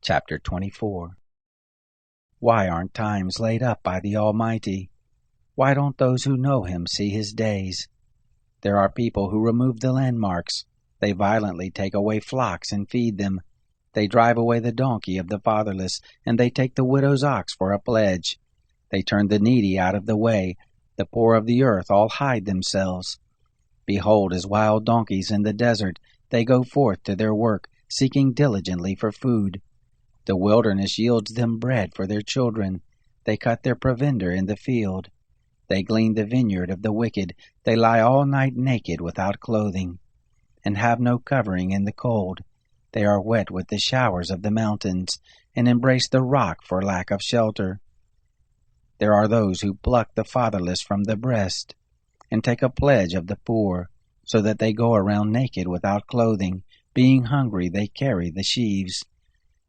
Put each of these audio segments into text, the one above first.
Chapter 24. Why aren't times laid up by the Almighty? Why don't those who know Him see His days? There are people who remove the landmarks. They violently take away flocks and feed them. They drive away the donkey of the fatherless, and they take the widow's ox for a pledge. They turn the needy out of the way. The poor of the earth all hide themselves. Behold, as wild donkeys in the desert, they go forth to their work, seeking diligently for food. The wilderness yields them bread for their children. They cut their provender in the field. They glean the vineyard of the wicked. They lie all night naked without clothing, and have no covering in the cold. They are wet with the showers of the mountains, and embrace the rock for lack of shelter. There are those who pluck the fatherless from the breast, and take a pledge of the poor, so that they go around naked without clothing. Being hungry, they carry the sheaves.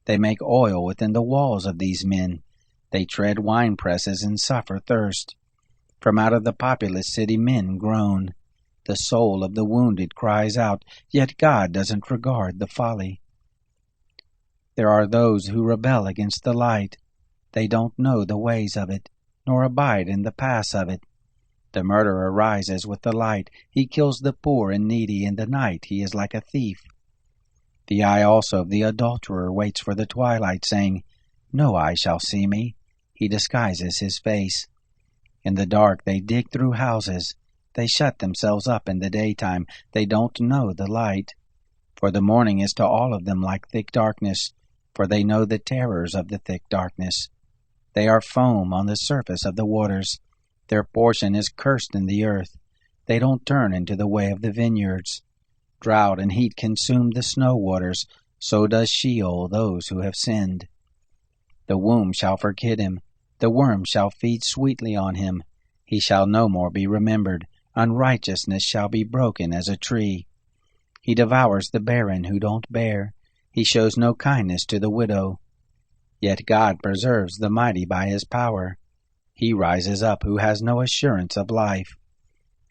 They make oil within the walls of these men. They tread wine presses and suffer thirst. From out of the populous city men groan. The soul of the wounded cries out, yet God doesn't regard the folly. There are those who rebel against the light. They don't know the ways of it, nor abide in the paths of it. The murderer rises with the light. He kills the poor and needy. In the night he is like a thief. The eye also of the adulterer waits for the twilight, saying, No eye shall see me. He disguises his face. In the dark they dig through houses. They shut themselves up in the daytime. They don't know the light. For the morning is to all of them like thick darkness, for they know the terrors of the thick darkness. They are foam on the surface of the waters. Their portion is cursed in the earth. They don't turn into the way of the vineyards. Drought and heat consume the snow waters, so does Sheol those who have sinned. The womb shall forget him, the worm shall feed sweetly on him. He shall no more be remembered, unrighteousness shall be broken as a tree. He devours the barren who don't bear, he shows no kindness to the widow. Yet God preserves the mighty by his power. He rises up who has no assurance of life.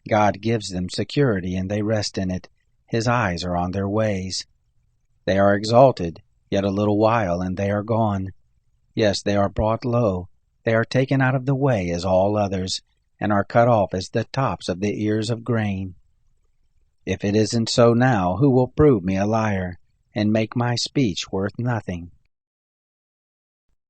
God gives them security and they rest in it. His eyes are on their ways. They are exalted, yet a little while, and they are gone. Yes, they are brought low. They are taken out of the way as all others, and are cut off as the tops of the ears of grain. If it isn't so now, who will prove me a liar, and make my speech worth nothing?